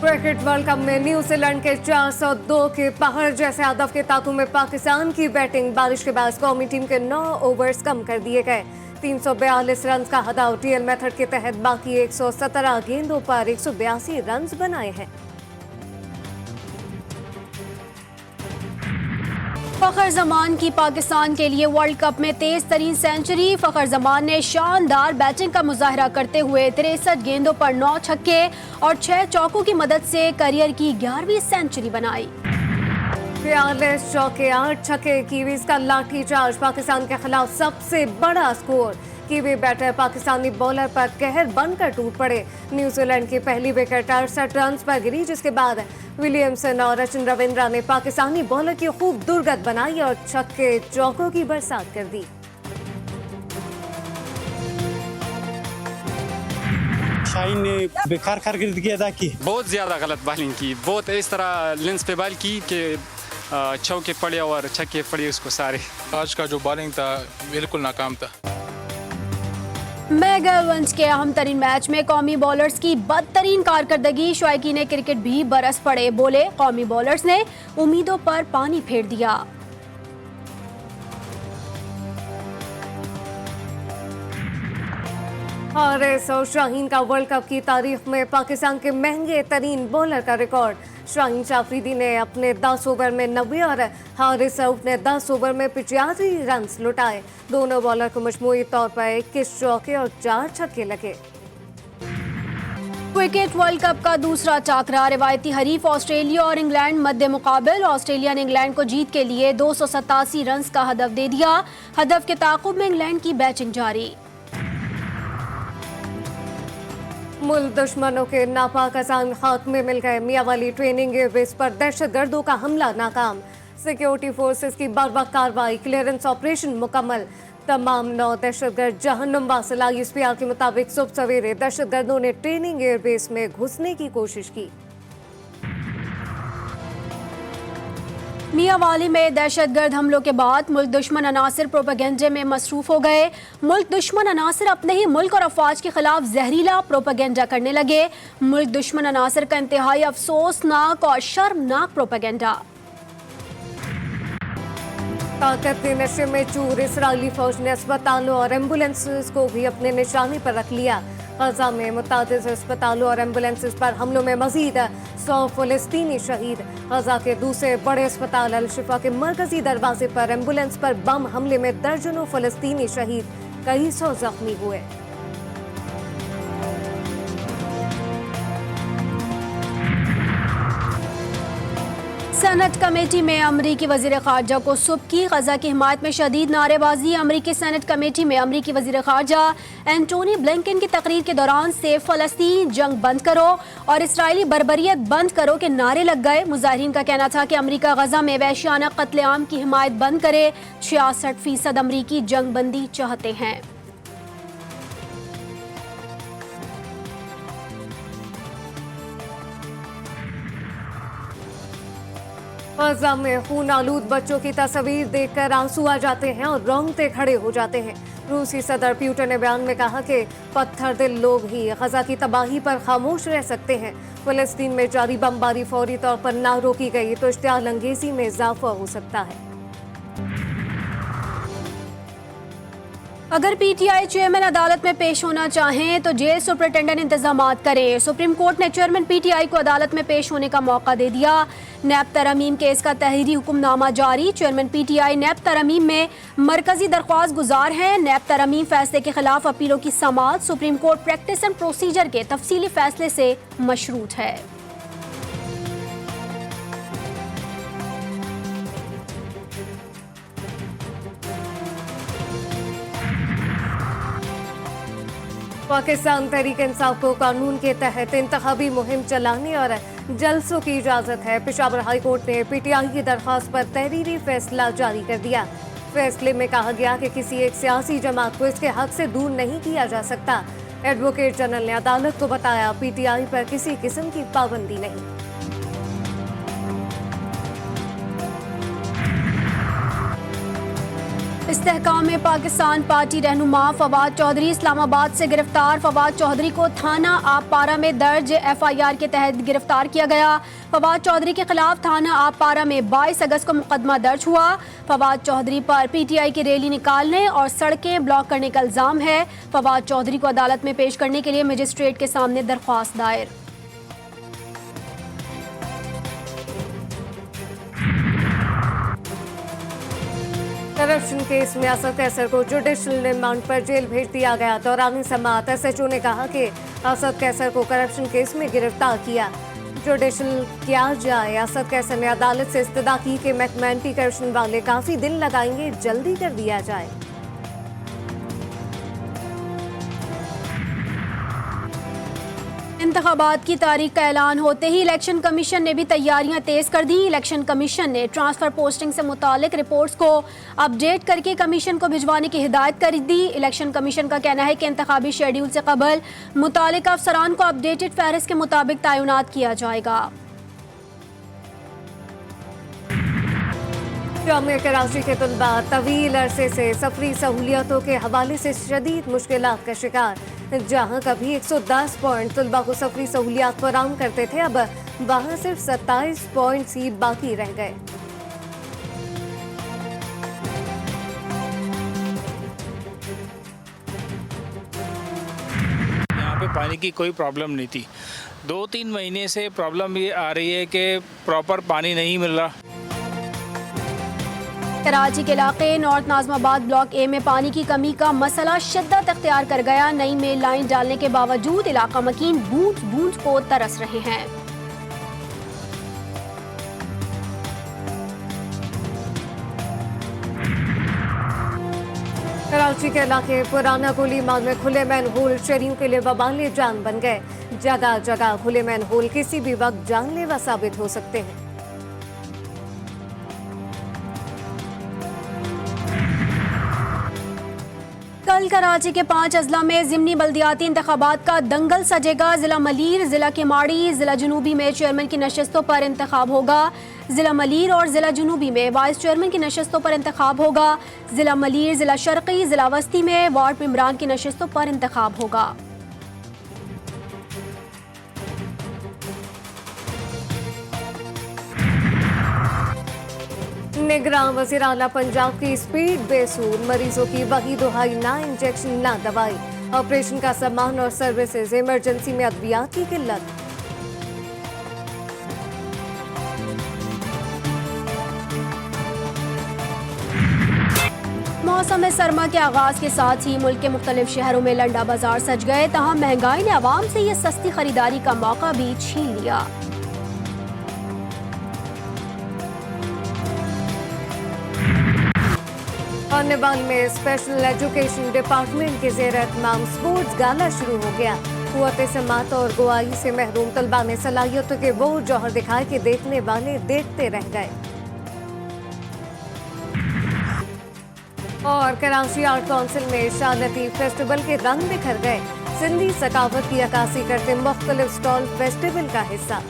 Cricket world cup में New Zealand के 402 के पहाड़ जैसे हदफ के ताकू में पाकिस्तान की बैटिंग। बारिश के बाद कौमी टीम के 9 ओवर्स कम कर दिए गए। 342 रन का हदाव टीएल मेथड के तहत बाकी 117 गेंदों पर 182 रन बनाए हैं। फखर जमान की पाकिस्तान के लिए वर्ल्ड कप में तेज तरीन सेंचुरी। फखर जमान ने शानदार बैटिंग का मुजाहरा करते हुए 63 गेंदों पर 9 छक्के और 6 चौकों की मदद से करियर की 11वीं सेंचुरी बनाई। 42 चौके 8 छक्के। कीवीज का लाठी चार्ज, पाकिस्तान के खिलाफ सबसे बड़ा स्कोर। कीवी बैटर पाकिस्तानी बॉलर पर कहर बनकर टूट पड़े। न्यूजीलैंड की पहली विकेट 68 रन पर गिरी, जिसके बाद विलियमसन और रचिन रविंद्रा ने पाकिस्तानी बॉलर की खूब दुर्गत बनाई और छक्के चौकों की बरसात कर दी। शाहीन ने बेकार कारकर्दगी अदा की, बहुत ज़्यादा गलत बॉलिंग की, बहुत इस तरह लेंस पे बॉल की कि चौके पड़े और छक्के पड़े उसको सारे। आज का जो बॉलिंग था बिल्कुल नाकाम था। मेगल वंश के अहम तरीन मैच में कौमी बॉलर्स की बदतरीन कारकर्दगी। शौकीन क्रिकेट भी बरस पड़े। बोले, कौमी बॉलर्स ने उम्मीदों पर पानी फेर दिया। हारिस और शाहीन का वर्ल्ड कप की तारीख में पाकिस्तान के महंगे तरीन बॉलर का रिकॉर्ड। शाहीन आफरीदी ने अपने 10 ओवर में 90 और हारिस रऊफ ने 10 ओवर में 85 रन लुटाए। दोनों बॉलर को मजमूई तौर पर 21 चौके और 4 छक्के लगे। क्रिकेट वर्ल्ड कप का दूसरा टाकरा। रिवायती हरीफ ऑस्ट्रेलिया और इंग्लैंड मध्य मुकाबल। ऑस्ट्रेलिया ने इंग्लैंड को जीत के लिए 287 रन का हदफ दे दिया। हदफ के ताक़ुब में इंग्लैंड की बैटिंग जारी। मुल्क दुश्मनों के नापाक अजान खाक में मिल गए। मियांवाली ट्रेनिंग एयरबेस पर दहशतगर्दों का हमला नाकाम। सिक्योरिटी फोर्सेस की बर वक्त कार्रवाई, क्लियरेंस ऑपरेशन मुकम्मल। तमाम 9 दहशतगर्द जहन्नुम वासिल। ISPR के मुताबिक सुबह सवेरे दहशतगर्दों ने ट्रेनिंग एयरबेस में घुसने की कोशिश की। मियांवाली में दहशतगर्द हमलों के बाद मुल्क दुश्मन अनासिर प्रोपेगेंडे में मसरूफ हो गए। मुल्क दुश्मन अनासिर अपने ही मुल्क और अफवाज के खिलाफ जहरीला प्रोपेगेंडा करने लगे। मुल्क दुश्मन अनासिर का इंतहाई अफसोसनाक और शर्मनाक प्रोपेगेंडा। ताकत के नशे में चूर इसराइली फौज ने अस्पतालों और एम्बुलेंसेस को भी अपने निशाने पर रख लिया। गजा में मुतादिद अस्पतालों और एम्बुलेंसेस पर हमलों में मजीद 100 फलस्तीनी शहीद। गजा के दूसरे बड़े अस्पताल अल शिफा के मरकजी दरवाजे पर एम्बुलेंस पर बम हमले में दर्जनों फलस्तीनी शहीद, कई 100 जख्मी हुए। सेनेट कमेटी में अमरीकी वजीर खारजा को सुबह की गजा की हिमायत में शदीद नारेबाजी। अमरीकी सेनेट कमेटी में अमरीकी वजीर खारजा एंटोनी ब्लिंकन की तकरीर के दौरान से फलस्तीन जंग बंद करो और इसराइली बर्बरियत बंद करो के नारे लग गए। मुजाहिरीन का कहना था कि अमरीका गजा में वहशियाना कत्लेआम की हिमायत बंद करे। 66% अमरीकी जंग बंदी चाहते हैं। गजा में खून आलूद बच्चों की तस्वीर देखकर आंसू आ जाते हैं और रोंगटे खड़े हो जाते हैं। रूसी सदर पुतिन ने बयान में कहा कि पत्थर दिल लोग ही गजा की तबाही पर खामोश रह सकते हैं। फलस्तीन में जारी बमबारी फौरी तौर पर ना रोकी गई तो इश्तियाल अंगेजी में इजाफा हो सकता है। अगर पीटीआई चेयरमैन अदालत में पेश होना चाहें तो जेल सुपरिटेंडेंट इंतजामात करें। सुप्रीम कोर्ट ने चेयरमैन पीटीआई को अदालत में पेश होने का मौका दे दिया। नैब तरमीम केस का तहरीरी हुक्मनामा जारी। चेयरमैन पीटीआई नैब तरमीम में मरकजी दरख्वास्त गुजार हैं। नैब तरमीम फैसले के खिलाफ अपीलों की समाअत supreme court practice and procedure के तफसीली फैसले से मशरूत है। पाकिस्तान तहरीक इंसाफ को कानून के तहत इंतखाबी मुहिम चलाने और जलसों की इजाजत है। पेशावर हाई कोर्ट ने पीटीआई की दरख्वास्त पर तहरीरी फैसला जारी कर दिया। फैसले में कहा गया कि किसी एक सियासी जमात को इसके हक से दूर नहीं किया जा सकता। एडवोकेट जनरल ने अदालत को बताया, पीटीआई पर किसी किस्म की पाबंदी नहीं। इस्तेहकाम में पाकिस्तान पार्टी रहनुमा फवाद चौधरी इस्लामाबाद से गिरफ्तार। फवाद चौधरी को थाना आपपारा में दर्ज FIR के तहत गिरफ्तार किया गया। फवाद चौधरी के खिलाफ थाना आपपारा में 22 अगस्त को मुकदमा दर्ज हुआ। फवाद चौधरी पर PTI की रैली निकालने और सड़कें ब्लॉक करने का इल्जाम है। फवाद चौधरी को अदालत में पेश करने के लिए मजिस्ट्रेट के सामने दरख्वास्त दायर। करप्शन केस में असद कैसर को जुडिशल रिमांड पर जेल भेज दिया गया। दौरान समाअत SHO ने कहा कि असद कैसर को करप्शन केस में गिरफ्तार किया जुडिशल किया जाए। असद कैसर ने अदालत से इस्तदा की कि महकमा एंटी करप्शन वाले काफी दिन लगाएंगे, जल्दी कर दिया जाए। इंतखाबात की तारीख का ऐलान होते ही इलेक्शन कमीशन ने भी तैयारियां तेज कर दी। इलेक्शन कमीशन ने ट्रांसफर पोस्टिंग से मुतालिक रिपोर्ट्स को अपडेट करके कमीशन को भिजवाने की हिदायत कर दी। इलेक्शन कमीशन का कहना है कि इंतखाबी शेड्यूल से कबल मुतालिका अफसरान को अपडेटेड फहरिस्त के मुताबिक तैनात किया जाएगा। जामिया कराची के तलबा तवील अरसे से सफरी सहूलियतों के हवाले से शदीद मुश्किलात का शिकार। जहां कभी 110 पॉइंट तलबा को सफरी सहूलियात फराहम करते थे, अब वहां सिर्फ 27 पॉइंट्स ही बाकी रह गए। यहाँ पे पानी की कोई प्रॉब्लम नहीं थी। 2-3 महीने से प्रॉब्लम ये आ रही है कि प्रॉपर पानी नहीं मिल रहा। कराची के इलाके नॉर्थ नाजमाबाद ब्लॉक A में पानी की कमी का मसला शिद्दत अख्तियार कर गया। नई मेन लाइन डालने के बावजूद इलाका मकीन बूंद बूंद को तरस रहे हैं। कराची के इलाके पुराना गोली मार्ग में खुले मैन होल शहरियों के लिए वबाले जान बन गए। जगह जगह खुले मैन होल किसी भी वक्त जानलेवा साबित हो सकते हैं। कल कराची के 5 अजला में ज़िमनी बल्दियाती इंतखाबात का दंगल सजेगा। जिला मलीर, जिला केमाड़ी, जिला जुनूबी में चेयरमैन की नशस्तों पर इंतखाब होगा। जिला मलीर और जिला जुनूबी में वाइस चेयरमैन की नशस्तों पर इंतखाब होगा। जिला मलीर, जिला शर्की, जिला वस्ती में वार्ड मेंबरान की नशस्तों पर इंतखाब होगा। निगरान वज़ीर आला पंजाब की स्पीड बेसूर, मरीजों की वही दुहाई, ना इंजेक्शन ना दवाई। ऑपरेशन का सामान और सर्विसेज, इमरजेंसी में अद्वियात की किल्लत। मौसम सरमा के आगाज के साथ ही मुल्क के मुख्तलिफ शहरों में लंडा बाजार सज गए। तहम महंगाई ने आवाम से ये सस्ती खरीदारी का मौका भी छीन लिया। कार्निवाल में स्पेशल एजुकेशन डिपार्टमेंट के ज़ेर एहतमाम स्पोर्ट्स गाला शुरू हो गया। कुव्वत समात और गोआई से महरूम तलबा ने सलाहियतों के वो जौहर दिखाए कि देखने वाले देखते रह गए। और कराची आर्ट काउंसिल में शालती फेस्टिवल के रंग बिखर गए। सिंधी सकावत की अक्कासी करते मुख्तलिफ स्टॉल फेस्टिवल का हिस्सा।